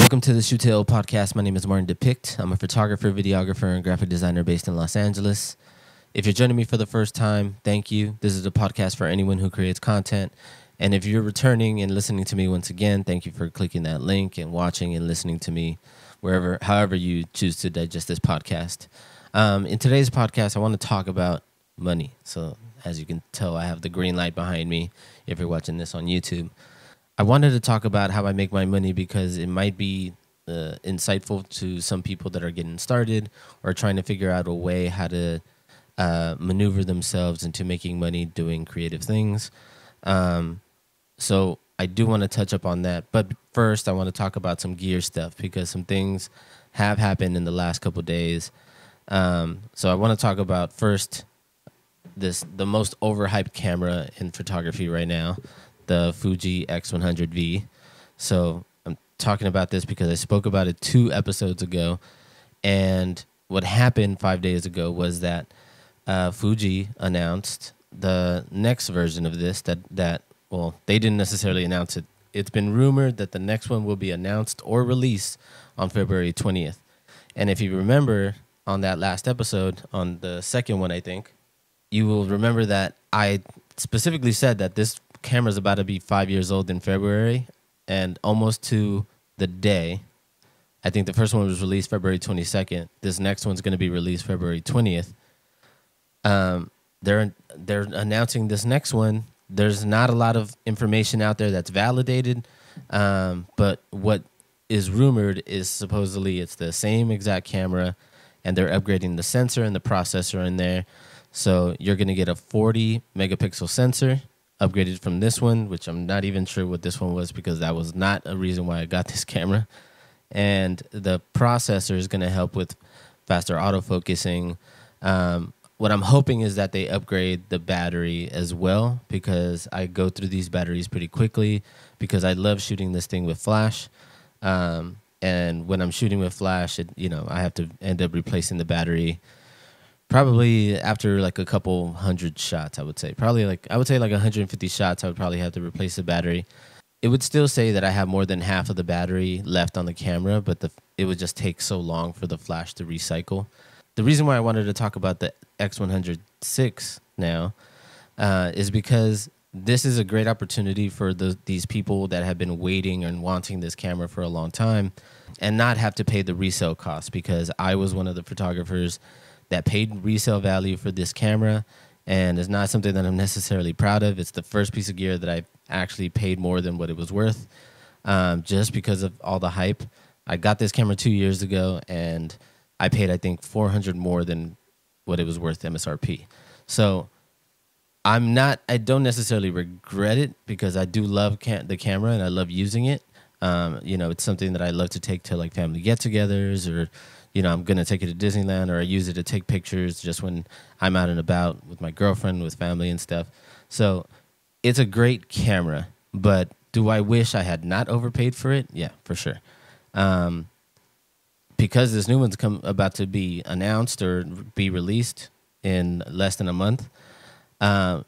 Welcome to the Shoot to Ill podcast. My name is Martin Depict. I'm a photographer, videographer, and graphic designer based in Los Angeles. If you're joining me for the first time, thank you. This is a podcast for anyone who creates content. And if you're returning and listening to me once again, thank you for clicking that link and watching and listening to me however you choose to digest this podcast. In today's podcast, I want to talk about money. So as you can tell, I have the green light behind me if you're watching this on YouTube. I wanted to talk about how I make my money because it might be insightful to some people that are getting started or trying to figure out a way how to maneuver themselves into making money doing creative things. So I do want to touch up on that. But first, I want to talk about some gear stuff because some things have happened in the last couple of days. So I want to talk about first the most overhyped camera in photography right now, the Fuji X100V. So I'm talking about this because I spoke about it 2 episodes ago. And what happened 5 days ago was that Fuji announced the next version of this well, they didn't necessarily announce it. It's been rumored that the next one will be announced or released on February 20th. And if you remember on that last episode, on the second one, I think, you will remember that I specifically said that this camera's about to be 5 years old in February, and almost to the day. I think the first one was released February 22nd. This next one's going to be released February 20th. They're announcing this next one. There's not a lot of information out there that's validated, but what is rumored is supposedly it's the same exact camera, and they're upgrading the sensor and the processor in there. So you're going to get a 40 megapixel sensor, upgraded from this one, which I'm not even sure what this one was because that was not a reason why I got this camera. And the processor is going to help with faster autofocusing. What I'm hoping is that they upgrade the battery as well, because I go through these batteries pretty quickly because I love shooting this thing with flash. And when I'm shooting with flash, I have to end up replacing the battery probably after like a couple hundred shots, I would say. I would say like 150 shots, I would probably have to replace the battery. It would still say that I have more than half of the battery left on the camera, but it would just take so long for the flash to recycle. The reason why I wanted to talk about the X106 now is because this is a great opportunity for these people that have been waiting and wanting this camera for a long time and not have to pay the resale cost, because I was one of the photographers that paid resale value for this camera, and it's not something that I'm necessarily proud of. It's the first piece of gear that I actually paid more than what it was worth, just because of all the hype. I got this camera 2 years ago, and I paid, I think, $400 more than what it was worth MSRP. So I don't necessarily regret it because I do love the camera and I love using it. It's something that I love to take to like family get-togethers, or I'm going to take it to Disneyland, or I use it to take pictures just when I'm out and about with my girlfriend, with family and stuff. So it's a great camera, but do I wish I had not overpaid for it? Yeah, for sure. Because this new one's about to be announced or be released in less than a month,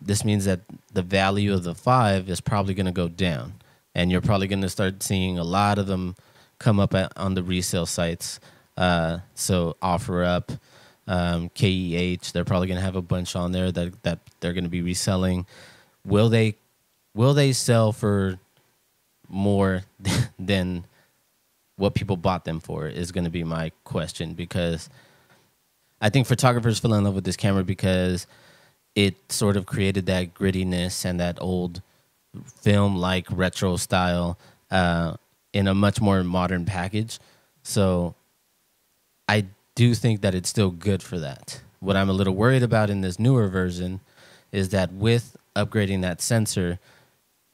this means that the value of the 5 is probably going to go down. And you're probably going to start seeing a lot of them come up on the resale sites. So OfferUp, KEH, they're probably going to have a bunch on there that they're going to be reselling. Will they sell for more than what people bought them for is going to be my question, because I think photographers fell in love with this camera because it sort of created that grittiness and that old film-like retro style in a much more modern package. So I do think that it's still good for that. What I'm a little worried about in this newer version is that with upgrading that sensor,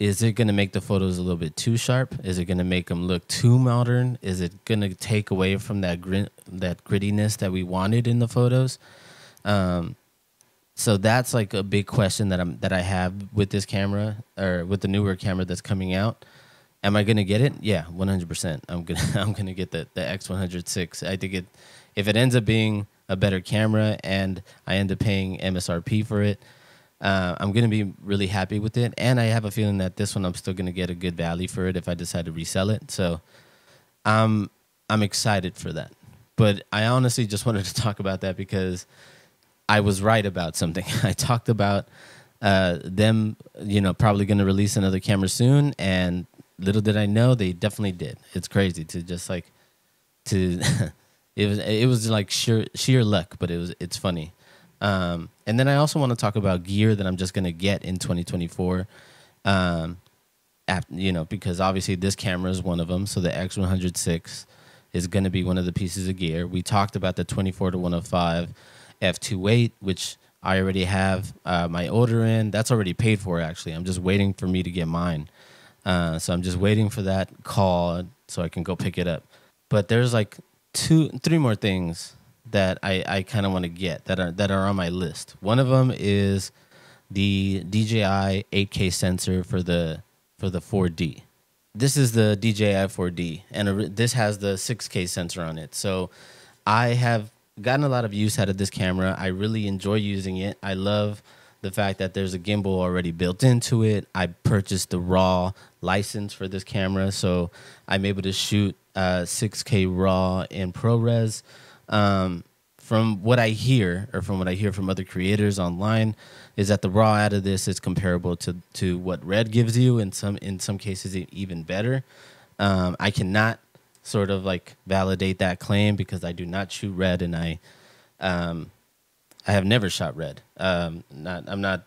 is it going to make the photos a little bit too sharp? Is it going to make them look too modern? Is it going to take away from that grittiness that we wanted in the photos? So that's like a big question that I have with this camera, or with the newer camera that's coming out. Am I going to get it? Yeah, 100%. I'm gonna get the X106. I think if it ends up being a better camera and I end up paying MSRP for it, I'm going to be really happy with it. And I have a feeling that this one I'm still going to get a good value for it if I decide to resell it. So I'm I'm excited for that. But I honestly just wanted to talk about that because I was right about something. I talked about them, probably going to release another camera soon, and little did I know they definitely did. It's crazy to just like to it was like sheer luck, but it's funny. And then I also want to talk about gear that I'm just going to get in 2024. Um, because obviously this camera is one of them. So the X106 is going to be one of the pieces of gear. We talked about the 24 to 105 F28, which I already have my order in. That's already paid for, actually. I'm just waiting for me to get mine. So I'm just waiting for that call so I can go pick it up. But there's like 3 more things that I kind of want to get that are on my list. One of them is the DJI 8K sensor for the 4D. This is the DJI 4D, and this has the 6K sensor on it. So I have gotten a lot of use out of this camera. I really enjoy using it. I love the fact that there's a gimbal already built into it. I purchased the RAW license for this camera, so I'm able to shoot 6K RAW in ProRes. From what I hear, or from what I hear from other creators online, is that the RAW out of this is comparable to what Red gives you, in some cases even better. I cannot sort of like validate that claim because I do not shoot Red, and I have never shot Red. I'm not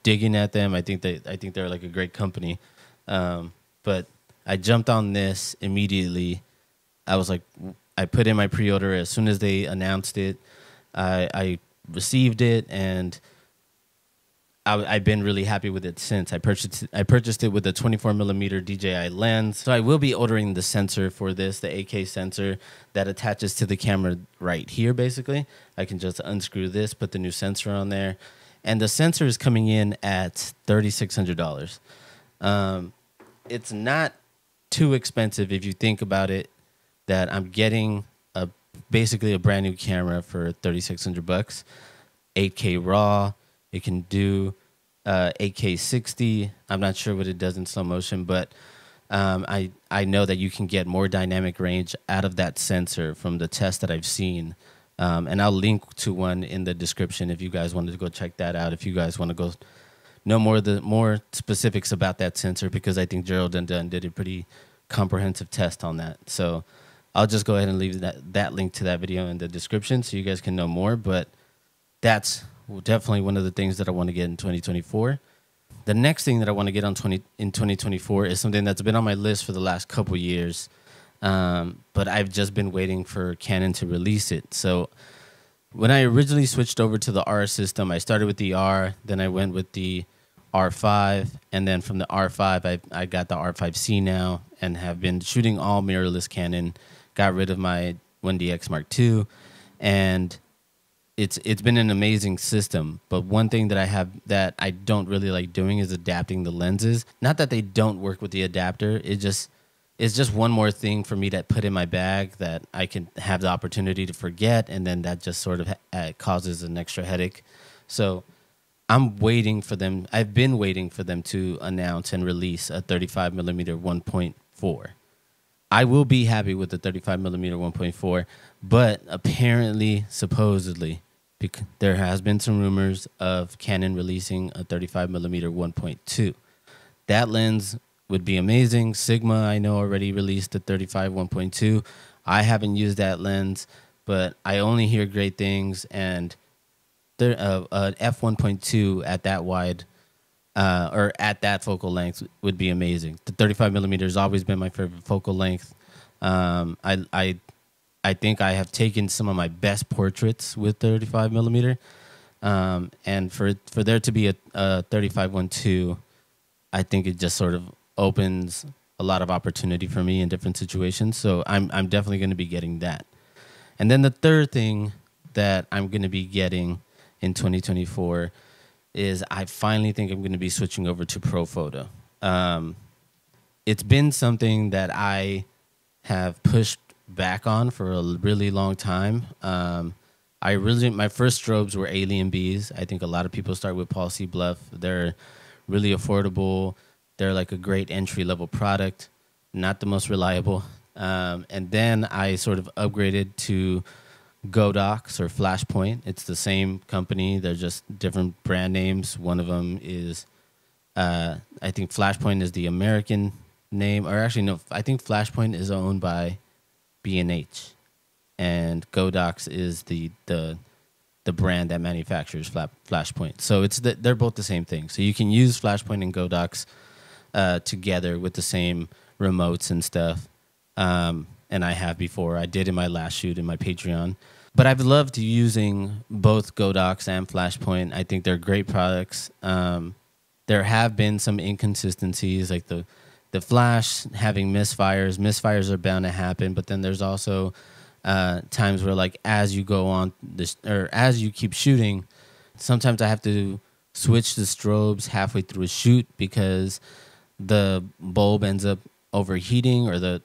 digging at them. I think they're like a great company, but I jumped on this immediately. I was like, I put in my pre-order as soon as they announced it. I received it, and I've been really happy with it since. I purchased it with a 24mm DJI lens. So I will be ordering the sensor for this, the 8K sensor that attaches to the camera right here, basically. I can just unscrew this, put the new sensor on there. And the sensor is coming in at $3,600. It's not too expensive if you think about it, that I'm getting basically a brand new camera for $3,600, 8K RAW. It can do 8K 60. I'm not sure what it does in slow motion, but I know that you can get more dynamic range out of that sensor from the test that I've seen. And I'll link to one in the description if you guys wanted to go check that out. If you guys want to go know more specifics about that sensor, because I think Gerald and Dunn did a pretty comprehensive test on that. So I'll just go ahead and leave that link to that video in the description so you guys can know more. But that's definitely one of the things that I want to get in 2024. The next thing that I want to get in 2024 is something that's been on my list for the last couple years, but I've just been waiting for Canon to release it. So when I originally switched over to the R system, I started with the R, then I went with the R5, and then from the R5, I got the R5C now and have been shooting all mirrorless Canon. Got rid of my 1DX Mark II, and it's been an amazing system. But one thing that I have that I don't really like doing is adapting the lenses. Not that they don't work with the adapter. It's just one more thing for me to put in my bag that I can have the opportunity to forget, and then that just sort of causes an extra headache. So I'm waiting for them. I've been waiting for them to announce and release a 35mm 1.4. I will be happy with the 35mm 1.4, but apparently, supposedly, there has been some rumors of Canon releasing a 35mm 1.2. That lens would be amazing. Sigma, I know, already released the 35 1.2. I haven't used that lens, but I only hear great things, and f1.2 at that wide, or at that focal length would be amazing. The 35mm has always been my favorite focal length. I think I have taken some of my best portraits with 35mm, and for there to be a 35 1.2, I think it just sort of opens a lot of opportunity for me in different situations. So I'm definitely going to be getting that. And then the third thing that I'm going to be getting in 2024 is I finally think I'm going to be switching over to Pro Photo. It's been something that I have pushed back on for a really long time. My first strobes were Alien Bees. I think a lot of people start with Paul C. Bluff. They're really affordable. They're like a great entry-level product. Not the most reliable. And then I sort of upgraded to Godox or Flashpoint. It's the same company. They're just different brand names. One of them is, I think Flashpoint is the American name, or actually no, I think Flashpoint is owned by B&H, and Godox is the brand that manufactures Flashpoint. So they're both the same thing. So you can use Flashpoint and Godox together with the same remotes and stuff. And I have before. I did in my last shoot in my Patreon. But I've loved using both Godox and Flashpoint. I think they're great products. There have been some inconsistencies, like the Flash having misfires. Misfires are bound to happen, but then there's also times where, like, as you go on this, or as you keep shooting, sometimes I have to switch the strobes halfway through a shoot because the bulb ends up overheating, or the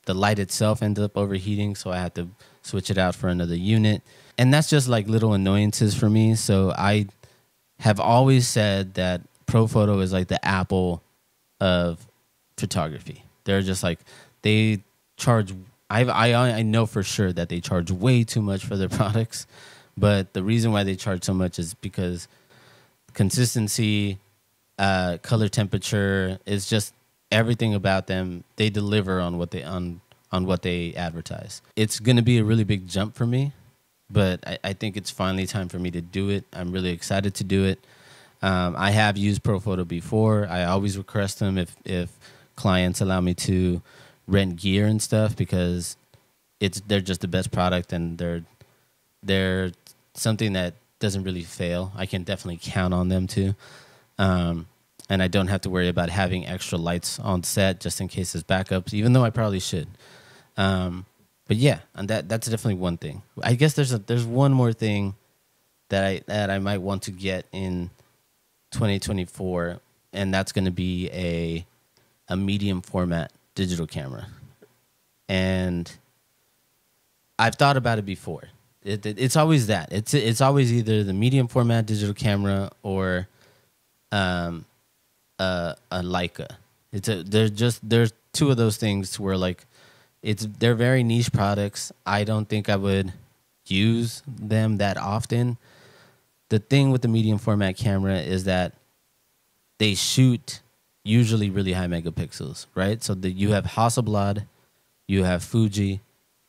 light itself ends up overheating, so I have to switch it out for another unit. And that's just like little annoyances for me. So I have always said that Profoto is like the Apple of photography. They're just like, they charge, I know for sure that they charge way too much for their products, but the reason why they charge so much is because consistency, color temperature, is just everything about them. They deliver on what they on what they advertise. It's going to be a really big jump for me, but I think it's finally time for me to do it. I'm really excited to do it. I have used Profoto before. I always request them if clients allow me to rent gear and stuff, because they're just the best product, and they're something that doesn't really fail. I can definitely count on them too. And I don't have to worry about having extra lights on set just in case there's backups, even though I probably should. But yeah, and that's definitely one thing. I guess there's one more thing that I might want to get in 2024, and that's going to be a medium format digital camera. And I've thought about it before. It's always that. It's always either the medium format digital camera or a Leica. There's two of those things where, like, they're very niche products. I don't think I would use them that often. The thing with the medium format camera is that they shoot usually really high megapixels, right? So you have Hasselblad, you have Fuji,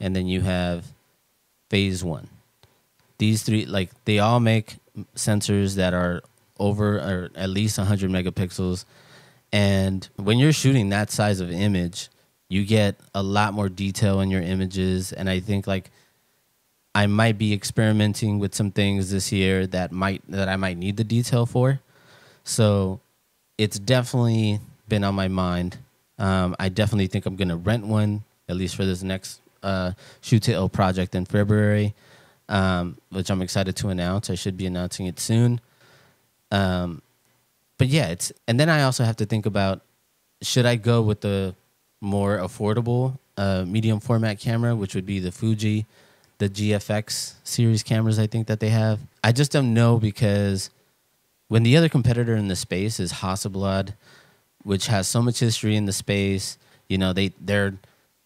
and then you have Phase 1. These three, like, they all make sensors that are over or at least 100 megapixels. And when you're shooting that size of image, you get a lot more detail in your images. And I think, like, I might be experimenting with some things this year that I might need the detail for. So it's definitely been on my mind. I definitely think I'm going to rent one, at least for this next Shoot to Ill project in February, which I'm excited to announce. I should be announcing it soon. But yeah, and then I also have to think about, should I go with the more affordable medium format camera, which would be the Fuji, the GFX series cameras I think that they have. I just don't know, because when the other competitor in the space is Hasselblad, which has so much history in the space, you know, they were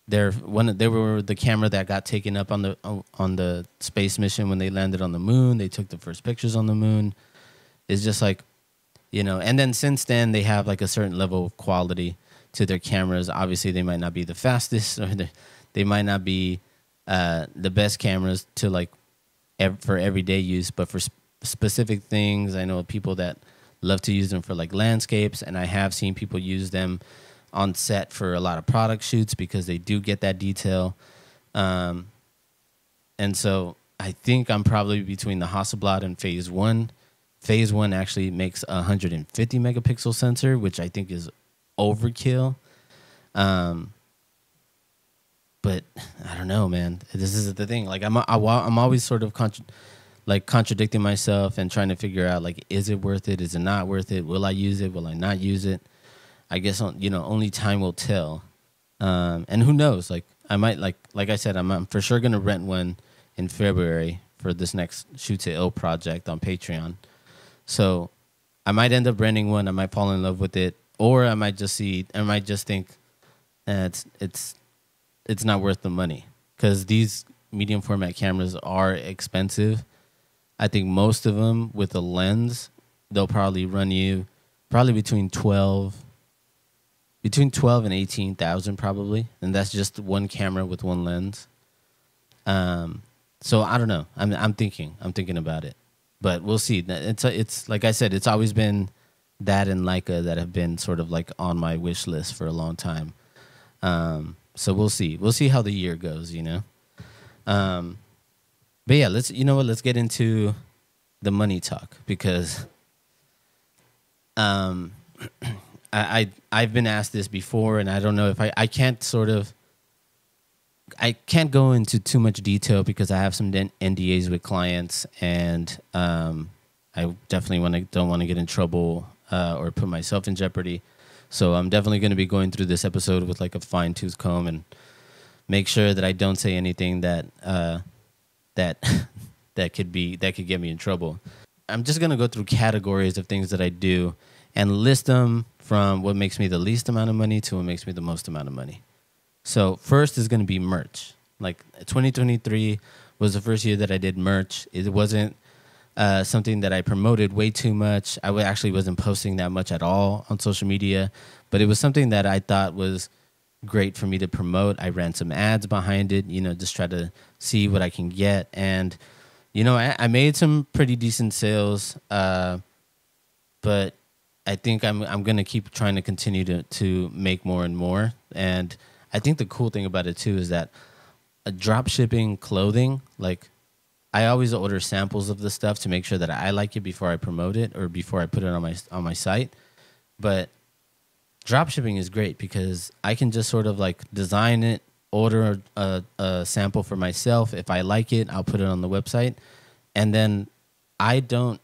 the camera that got taken up on the space mission when they landed on the moon. They took the first pictures on the moon. It's just like, you know, and then since then they have like a certain level of quality to their cameras. Obviously, they might not be the fastest, or they might not be the best cameras to, like, for everyday use, but for specific things, I know people that love to use them for, like, landscapes, and I have seen people use them on set for a lot of product shoots because they do get that detail. And so I think I'm probably between the Hasselblad and Phase 1. Phase 1 actually makes a 150 megapixel sensor, which I think is overkill. But I don't know, man. This is the thing. Like, I'm always sort of contradicting myself and trying to figure out, like, is it worth it? Is it not worth it? Will I use it? Will I not use it? I guess, you know, only time will tell. And who knows? Like, I might, like I said, I'm for sure gonna rent one in February for this next Shoot to Ill project on Patreon. So I might end up renting one. I might fall in love with it, or I might just think it's it's not worth the money because these medium format cameras are expensive. I think most of them with a lens, they'll probably run you probably between 12 and 18,000 probably, and that's just one camera with one lens. So I don't know. I'm thinking about it, but we'll see. It's like I said, it's always been that and Leica that have been sort of like on my wish list for a long time. So we'll see. We'll see how the year goes, you know. But yeah, let's get into the money talk because I've been asked this before, and I don't know if I can't go into too much detail because I have some NDAs with clients, and I definitely don't want to get in trouble or put myself in jeopardy. So I'm definitely going to be going through this episode with like a fine-tooth comb and make sure that I don't say anything that could get me in trouble. I'm just going to go through categories of things that I do and list them from what makes me the least amount of money to what makes me the most amount of money. So first is going to be merch. Like 2023 was the first year that I did merch. It wasn't something that I promoted way too much. I actually wasn't posting that much at all on social media, but it was something that I thought was great for me to promote. I ran some ads behind it, just try to see what I can get. And, I made some pretty decent sales, but I think I'm going to keep trying to continue to make more and more. And I think the cool thing about it too is that drop shipping clothing, like I always order samples of the stuff to make sure that I like it before I promote it or before I put it on my site. But drop shipping is great because I can just sort of like design it, order a sample for myself. If I like it, I'll put it on the website, and then I don't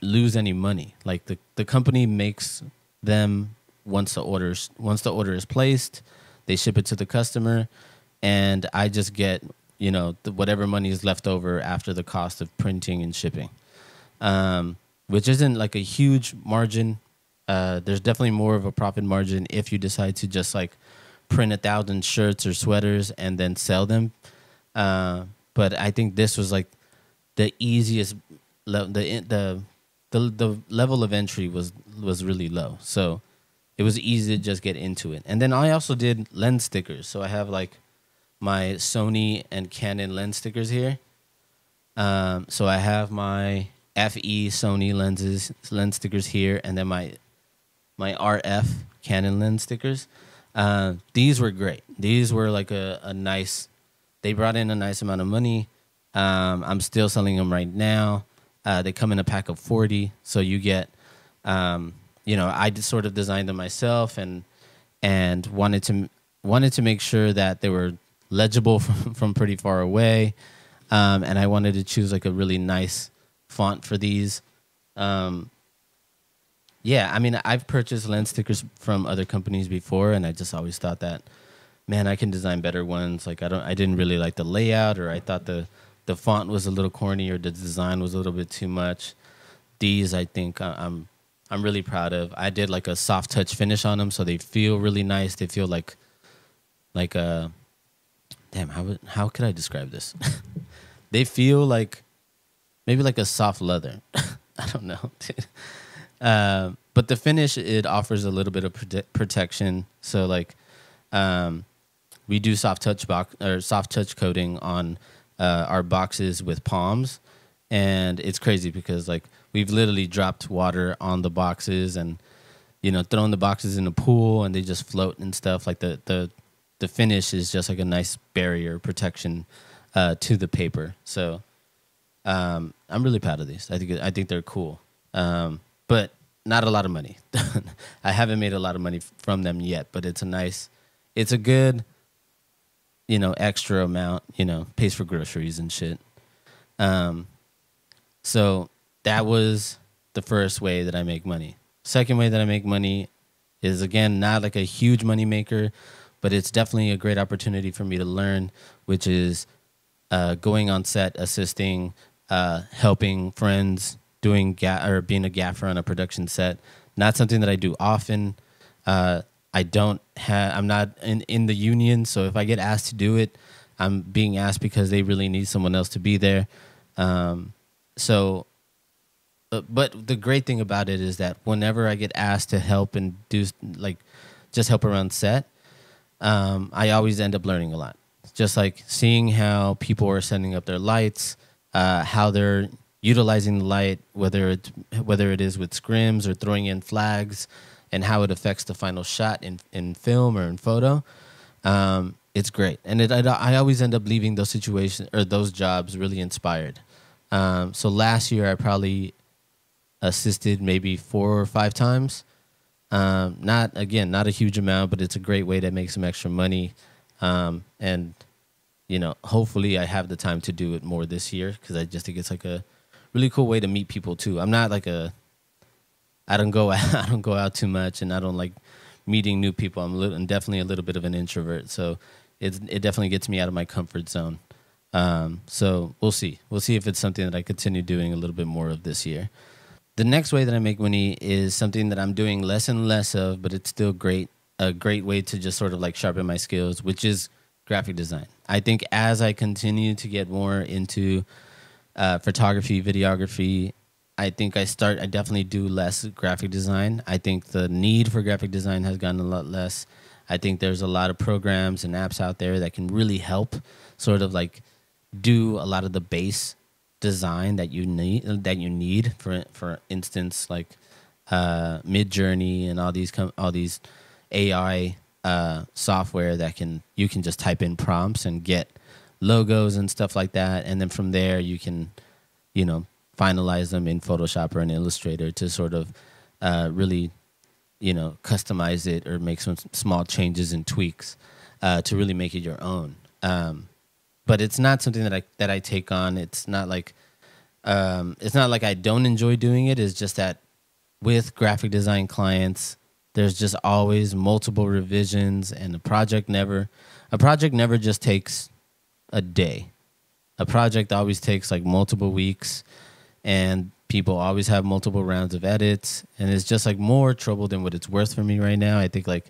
lose any money. Like the company makes them once the order is placed, they ship it to the customer, and I just get whatever money is left over after the cost of printing and shipping, which isn't like a huge margin. There's definitely more of a profit margin if you decide to just like print 1,000 shirts or sweaters and then sell them. But I think this was like the easiest. The level of entry was really low, so it was easy to just get into it. And then I also did lens stickers. So I have like my Sony and Canon lens stickers here. So I have my FE Sony lens stickers here, and then my RF Canon lens stickers. These were great. These were like a nice. They brought in a nice amount of money. I'm still selling them right now. They come in a pack of 40, so you get. I just sort of designed them myself and wanted to make sure that they were legible from pretty far away, and I wanted to choose like a really nice font for these. Yeah, I mean, I've purchased lens stickers from other companies before, and I just always thought that, man, I can design better ones. Like I didn't really like the layout, or I thought the font was a little corny, or the design was a little bit too much. These, I think, I'm really proud of. I did like a soft touch finish on them, so they feel really nice. They feel like a damn. How could I describe this? They feel like maybe like a soft leather. I don't know. But the finish, it offers a little bit of protection. So like, we do soft touch coating on our boxes with palms, and it's crazy because like we've literally dropped water on the boxes and thrown the boxes in the pool and they just float and stuff. Like the finish is just like a nice barrier protection to the paper. So I'm really proud of these. I think they're cool, but not a lot of money. I haven't made a lot of money from them yet, but it's a good extra amount. Pays for groceries and shit. So that was the first way that I make money. Second way that I make money is, again, not like a huge money maker, but it's definitely a great opportunity for me to learn, which is going on set, assisting, helping friends, doing being a gaffer on a production set. Not something that I do often. I'm not in the union, so if I get asked to do it, I'm being asked because they really need someone else to be there. Um, so, but the great thing about it is that whenever I get asked to help and do like just help around set, I always end up learning a lot. Just like seeing how people are setting up their lights, how they're utilizing the light, whether it is with scrims or throwing in flags, and how it affects the final shot in film or in photo. It's great, and I always end up leaving those situations or those jobs really inspired. So last year I probably assisted maybe 4 or 5 times. Not a huge amount, but it's a great way to make some extra money. And hopefully I have the time to do it more this year because I just think it's like a really cool way to meet people too. I'm not like I don't go out, I don't go out too much, and I don't like meeting new people. I'm definitely a little bit of an introvert, so it definitely gets me out of my comfort zone. So we'll see if it's something that I continue doing a little bit more of this year. The next way that I make money is something that I'm doing less and less of, but it's still great. A great way to just sort of like sharpen my skills, which is graphic design. I think as I continue to get more into photography, videography, I think I definitely do less graphic design. I think the need for graphic design has gotten a lot less. I think there's a lot of programs and apps out there that can really help sort of like do a lot of the base design that you need. For instance, like Midjourney and all these AI software that you can just type in prompts and get logos and stuff like that, and then from there you can finalize them in Photoshop or an Illustrator to sort of really customize it or make some small changes and tweaks to really make it your own. But it's not something that I take on. It's not like I don't enjoy doing it. It's just that with graphic design clients, there's just always multiple revisions, and a project never just takes a day. A project always takes like multiple weeks, and people always have multiple rounds of edits, and it's just like more trouble than what it's worth for me right now. I think like,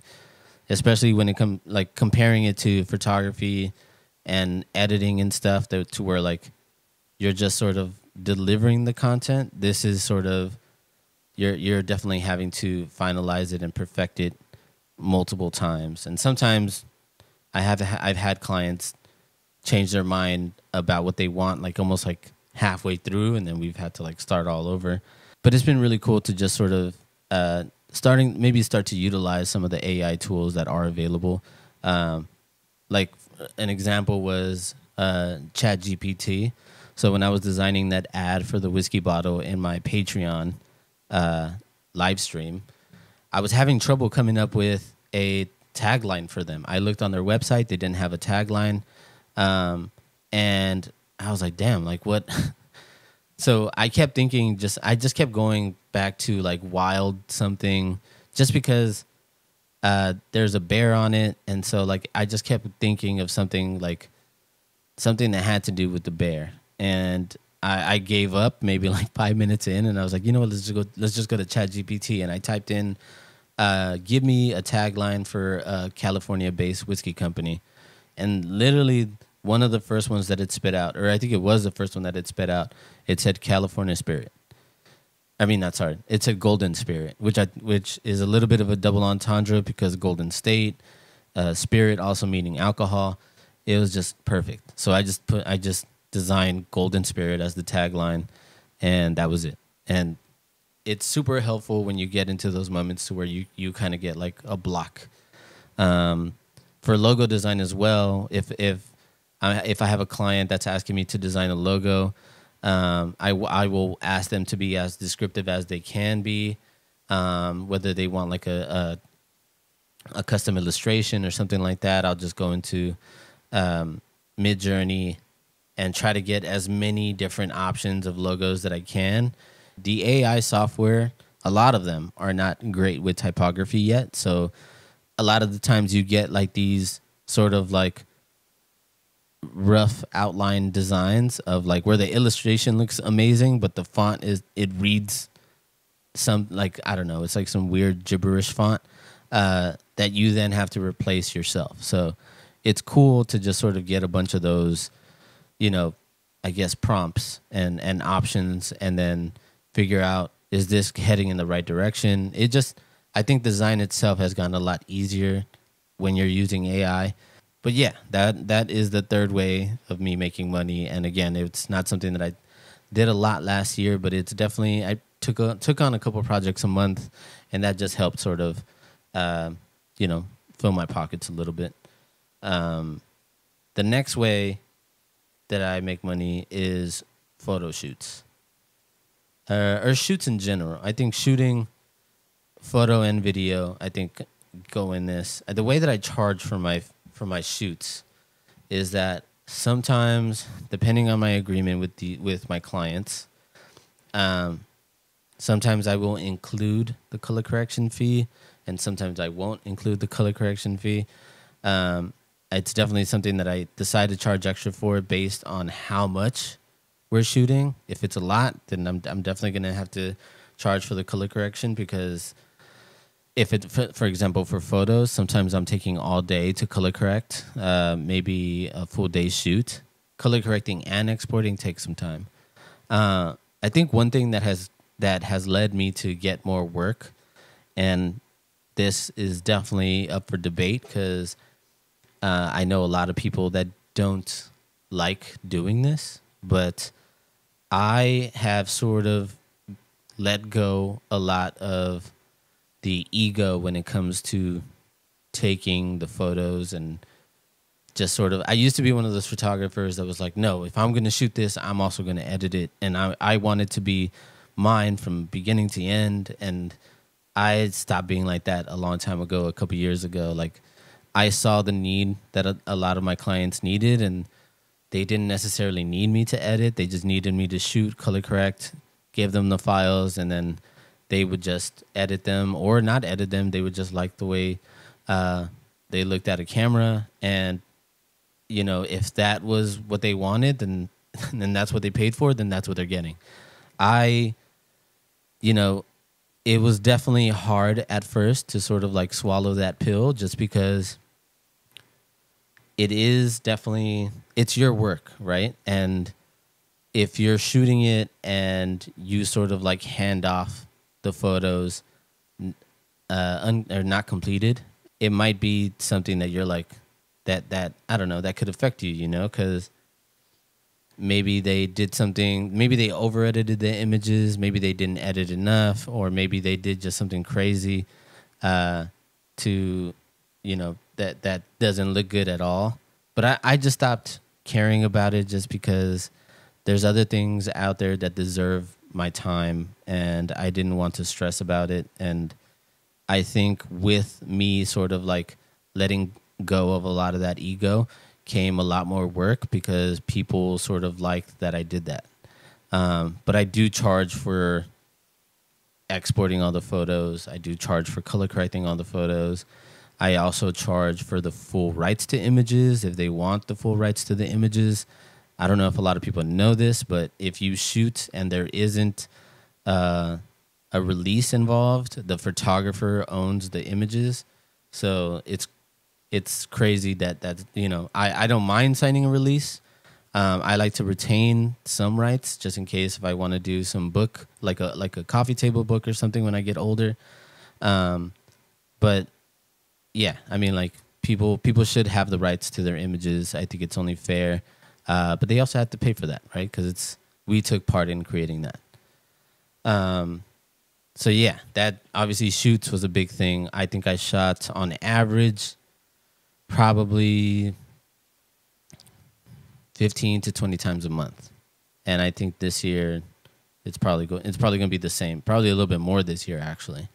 especially when it comes like comparing it to photography and editing and stuff, to where like you're just sort of delivering the content. This is sort of you're definitely having to finalize it and perfect it multiple times. And sometimes I've had clients change their mind about what they want, like almost like halfway through, and then we've had to like start all over. But it's been really cool to just sort of start to utilize some of the AI tools that are available. Like an example was ChatGPT. So when I was designing that ad for the whiskey bottle in my Patreon live stream, I was having trouble coming up with a tagline for them. I looked on their website; they didn't have a tagline, and I was like, "Damn! Like what?" So I kept thinking, I just kept going back to like wild something, just because there's a bear on it, and so like I just kept thinking of something that had to do with the bear, and I gave up maybe like 5 minutes in, and I was like, you know what, let's just go to ChatGPT, and I typed in, give me a tagline for a California-based whiskey company, and literally one of the first ones that it spit out, or I think it was the first one that it spit out, it said California Spirit. I mean, not sorry, it said Golden Spirit, which is a little bit of a double entendre because Golden State, Spirit also meaning alcohol. It was just perfect. So I just designed Golden Spirit as the tagline, and that was it. And it's super helpful when you get into those moments to where you kind of get like a block. For logo design as well, if I have a client that's asking me to design a logo, I will ask them to be as descriptive as they can be, whether they want like a custom illustration or something like that. I'll just go into Midjourney and try to get as many different options of logos that I can. The AI software, a lot of them are not great with typography yet. So a lot of the times you get like these sort of like rough outline designs of like where the illustration looks amazing, but the font reads some like, I don't know, it's like some weird gibberish font. that you then have to replace yourself. So it's cool to just sort of get a bunch of those, I guess prompts and options, and then figure out, is this heading in the right direction? I think design itself has gotten a lot easier when you're using AI. But yeah, that is the third way of me making money. And again, it's not something that I did a lot last year, but it's definitely, I took on a couple projects a month, and that just helped sort of, fill my pockets a little bit. The next way that I make money is photo shoots, or shoots in general. I think shooting photo and video, I think, go in this. The way that I charge for my shoots is that sometimes, depending on my agreement with my clients, sometimes I will include the color correction fee, and sometimes I won't include the color correction fee. It's definitely something that I decide to charge extra for based on how much we're shooting. If it's a lot, then I'm definitely going to have to charge for the color correction, because if it, for example, for photos, sometimes I'm taking all day to color correct, maybe a full day shoot. Color correcting and exporting takes some time. I think one thing that has led me to get more work, and this is definitely up for debate, because I know a lot of people that don't like doing this, but I have sort of let go a lot of the ego when it comes to taking the photos, and just sort of, I used to be one of those photographers that was like, no, if I'm going to shoot this, I'm also going to edit it. And I want it to be mine from beginning to end. And I stopped being like that a long time ago, a couple years ago. Like, I saw the need that a lot of my clients needed, and they didn't necessarily need me to edit. They just needed me to shoot, color correct, give them the files, and then they would just edit them or not edit them. They would just like the way they looked at a camera. And, if that was what they wanted, then that's what they paid for, then that's what they're getting. It was definitely hard at first to sort of like swallow that pill, just because it's your work, right? And if you're shooting it and you sort of like hand off the photos are not completed, it might be something that you're like, that I don't know, that could affect you, because maybe they did something, maybe they over edited the images, maybe they didn't edit enough, or maybe they did just something crazy to, that doesn't look good at all. But I just stopped caring about it, just because there's other things out there that deserve my time, and I didn't want to stress about it. And I think with me sort of like letting go of a lot of that ego came a lot more work, because people sort of liked that I did that. But I do charge for exporting all the photos. I do charge for color correcting all the photos. I also charge for the full rights to images if they want the full rights to the images. I don't know if a lot of people know this, but if you shoot and there isn't a release involved, the photographer owns the images. So it's crazy that I don't mind signing a release. I like to retain some rights just in case if I want to do some book, like a coffee table book or something when I get older. But yeah, I mean, like people should have the rights to their images. I think it's only fair. But they also have to pay for that, right? Because we took part in creating that. So yeah, that obviously shoots was a big thing. I think I shot on average probably 15 to 20 times a month. And I think this year it's probably going to be the same, probably a little bit more this year actually.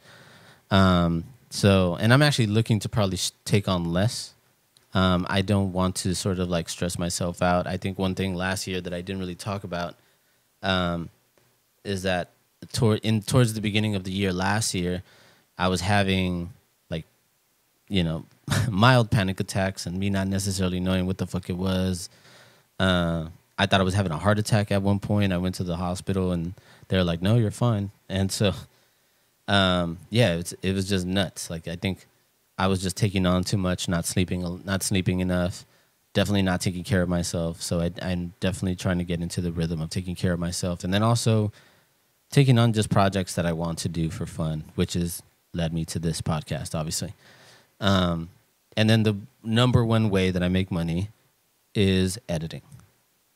And I'm actually looking to probably take on less. I don't want to sort of like stress myself out. I think one thing last year that I didn't really talk about is that towards the beginning of the year last year, I was having like, mild panic attacks, and me not necessarily knowing what the fuck it was. I thought I was having a heart attack at one point. I went to the hospital and they're like, no, you're fine. And so, it was just nuts. Like, I think I was just taking on too much, not sleeping enough, definitely not taking care of myself. So I'm definitely trying to get into the rhythm of taking care of myself, and then also taking on just projects that I want to do for fun, which has led me to this podcast, obviously. And then the number one way that I make money is editing.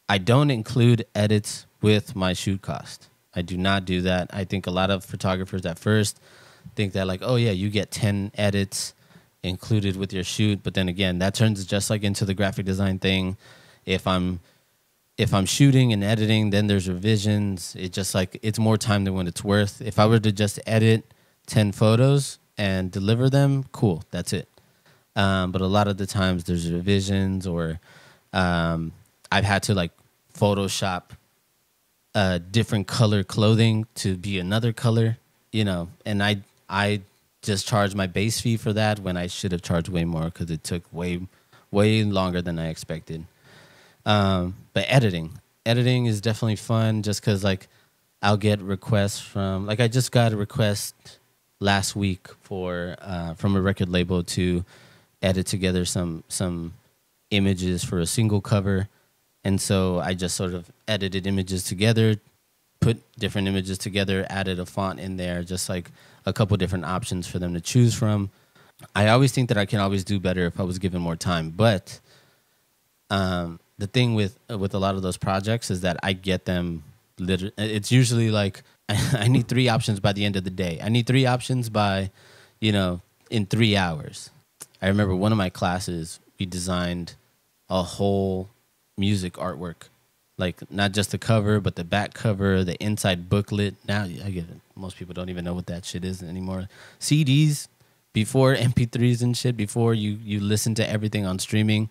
I don't include edits with my shoot cost. I do not do that. I think a lot of photographers at first think that like, oh yeah, you get 10 edits included with your shoot. But then again, that turns just like into the graphic design thing. If I'm shooting and editing, then there's revisions. It's just like, it's more time than what it's worth. If I were to just edit 10 photos and deliver them, cool, that's it. But a lot of the times there's revisions, or I've had to like Photoshop different color clothing to be another color, and I just charged my base fee for that when I should have charged way more because it took way longer than I expected. But editing is definitely fun just because like I'll get requests from, like I just got a request last week for from a record label to edit together some images for a single cover. And so I just sort of edited images together, put different images together, added a font in there, just like a couple different options for them to choose from. I always think that I can always do better if I was given more time. But the thing with a lot of those projects is that I get them it's usually like I need 3 options by the end of the day. I need 3 options by, in 3 hours. I remember one of my classes, we designed a whole music artwork, like not just the cover, but the back cover, the inside booklet. Now I get it. Most people don't even know what that shit is anymore. CDs, before MP3s and shit, before you listen to everything on streaming,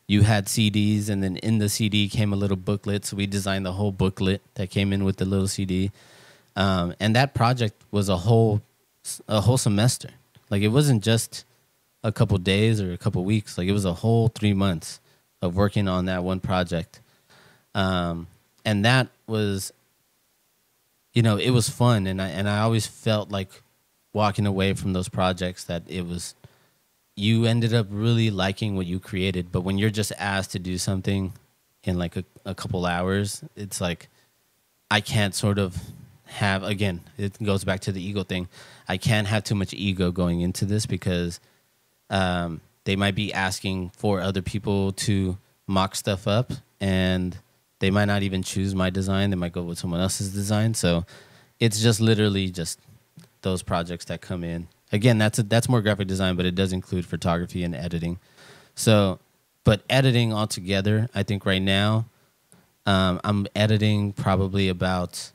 you had CDs, and then in the CD came a little booklet. So we designed the whole booklet that came in with the little CD. And that project was a whole semester. Like it wasn't just a couple days or a couple weeks. Like it was a whole 3 months of working on that one project. And that was, it was fun. And I always felt like walking away from those projects that you ended up really liking what you created. But when you're just asked to do something in like a couple hours, it's like, I can't sort of have, again, it goes back to the ego thing. I can't have too much ego going into this because they might be asking for other people to mock stuff up, and they might not even choose my design. They might go with someone else's design. So it's just literally just those projects that come in. Again, that's more graphic design, but it does include photography and editing. So, but editing altogether, I think right now, I'm editing probably about,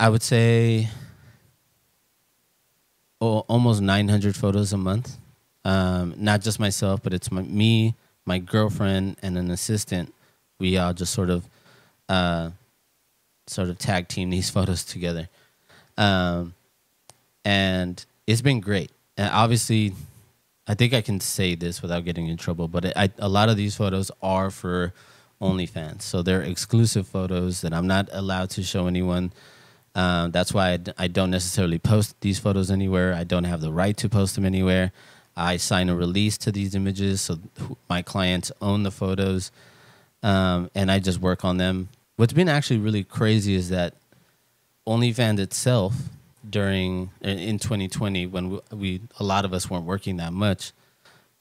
I would say, almost 900 photos a month. Not just myself, but it's me, my girlfriend, and an assistant. We all just sort of tag team these photos together. And it's been great. And obviously, I think I can say this without getting in trouble, but a lot of these photos are for OnlyFans. So they're exclusive photos that I'm not allowed to show anyone. That's why I don't necessarily post these photos anywhere. I don't have the right to post them anywhere. I sign a release to these images, so my clients own the photos, and I just work on them. What's been actually really crazy is that OnlyFans itself, in 2020, when a lot of us weren't working that much,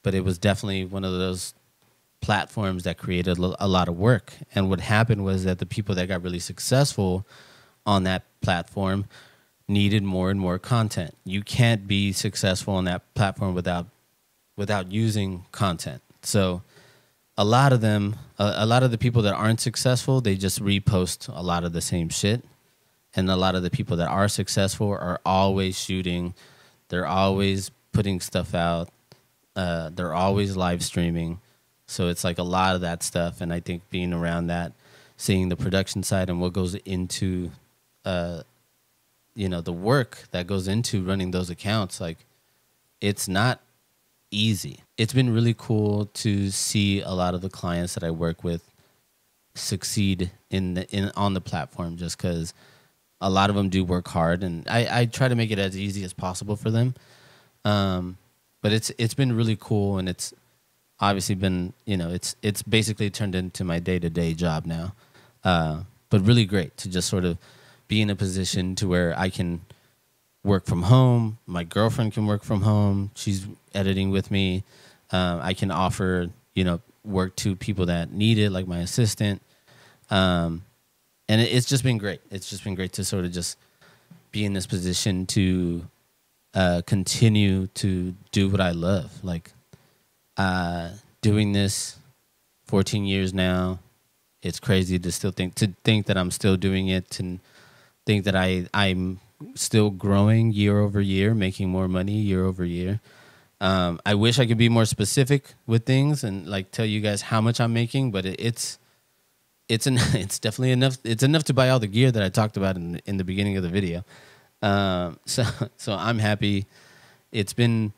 but it was definitely one of those platforms that created a lot of work. And what happened was that the people that got really successful on that platform needed more and more content. You can't be successful on that platform without using content. So a lot of the people that aren't successful, they just repost a lot of the same shit. And a lot of the people that are successful are always shooting. They're always putting stuff out. They're always live streaming. So it's like a lot of that stuff. And I think being around that, seeing the production side and what goes into, the work that goes into running those accounts, like it's not easy. It's been really cool to see a lot of the clients that I work with succeed on the platform, just because a lot of them do work hard, and I try to make it as easy as possible for them. but it's been really cool, and it's obviously been, it's basically turned into my day-to-day job now. But really great to just sort of be in a position to where I can work from home. My girlfriend can work from home. She's editing with me. I can offer, work to people that need it, like my assistant. And it's just been great. It's just been great to sort of just be in this position to continue to do what I love. Like doing this 14 years now, it's crazy to still think that I'm still doing it, and think that I'm still growing year over year, making more money year over year. I wish I could be more specific with things and like tell you guys how much I'm making, but it's definitely enough. It's enough to buy all the gear that I talked about in the beginning of the video. So I'm happy. It's been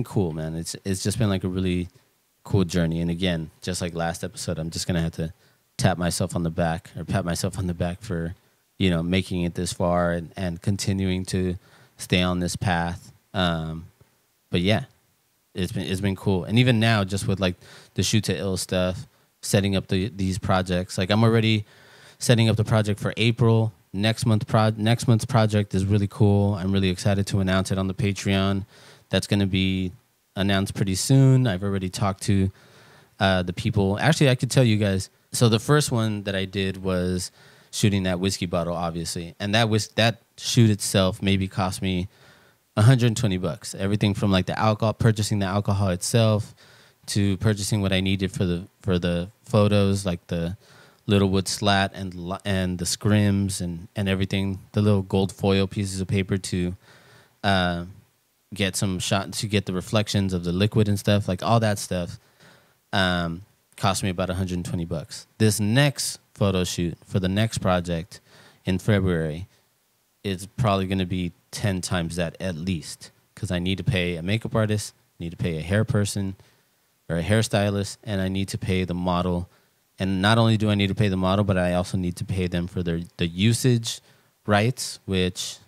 cool, man. It's just been like a really cool journey. And again, just like last episode, I'm just gonna have to pat myself on the back for, making it this far and continuing to stay on this path. But yeah, it's been cool. And even now, just with like the Shoot to Ill stuff, setting up these projects, like I'm already setting up the project for April. Next month's project is really cool. I'm really excited to announce it on the Patreon. That's going to be announced pretty soon. I've already talked to the people. Actually, I could tell you guys. So the first one that I did was shooting that whiskey bottle, obviously, and that shoot itself maybe cost me $120. Everything from like the alcohol, purchasing the alcohol itself, to purchasing what I needed for the photos, like the little wood slat and the scrims and everything, the little gold foil pieces of paper to get some shot, to get the reflections of the liquid and stuff, like all that stuff. Cost me about $120. This next photo shoot for the next project in February is probably going to be 10 times that at least, because I need to pay a makeup artist, need to pay a hair person or a hairstylist, and I need to pay the model. And not only do I need to pay the model, but I also need to pay them for the usage rights, which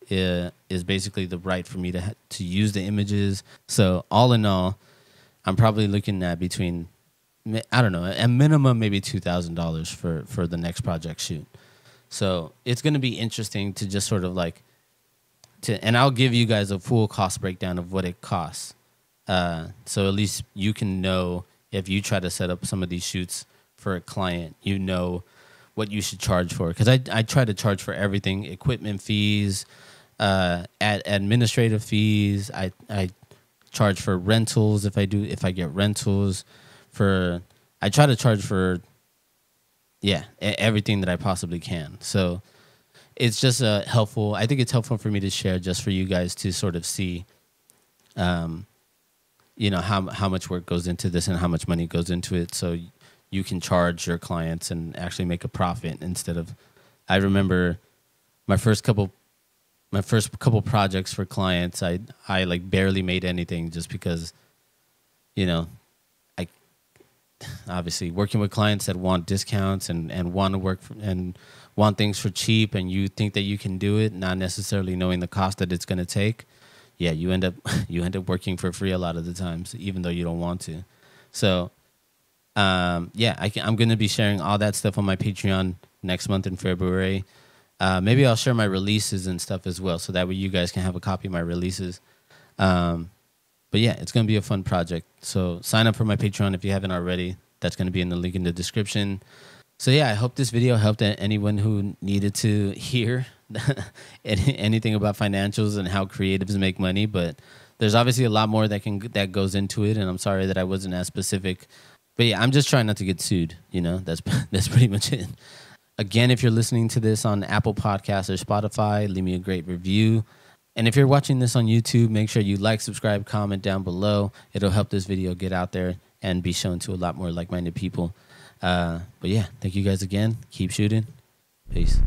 is basically the right for me to use the images. So all in all, I'm probably looking at between, I don't know, a minimum maybe $2,000 for the next project shoot. So it's going to be interesting to just sort of like, and I'll give you guys a full cost breakdown of what it costs. So at least you can know, if you try to set up some of these shoots for a client, you know what you should charge for. Because I try to charge for everything: equipment fees, administrative fees. I charge for rentals if I get rentals. I try to charge for everything that I possibly can. So it's just helpful. I think it's helpful for me to share, just for you guys to sort of see, how much work goes into this and how much money goes into it, so you can charge your clients and actually make a profit instead of. I remember my first couple projects for clients, I like barely made anything, just because, I obviously working with clients that want discounts and want to work and want things for cheap, and you think that you can do it, not necessarily knowing the cost that it's going to take. Yeah, you end up working for free a lot of the times, even though you don't want to. So, I'm going to be sharing all that stuff on my Patreon next month in February. Maybe I'll share my releases and stuff as well, so that way you guys can have a copy of my releases. But yeah, it's going to be a fun project. So sign up for my Patreon if you haven't already. That's going to be in the link in the description. So yeah, I hope this video helped anyone who needed to hear anything about financials and how creatives make money. But there's obviously a lot more that goes into it, and I'm sorry that I wasn't as specific. But yeah, I'm just trying not to get sued. That's pretty much it. Again, if you're listening to this on Apple Podcasts or Spotify, leave me a great review. And if you're watching this on YouTube, make sure you like, subscribe, comment down below. It'll help this video get out there and be shown to a lot more like-minded people. But yeah, thank you guys again. Keep shooting. Peace.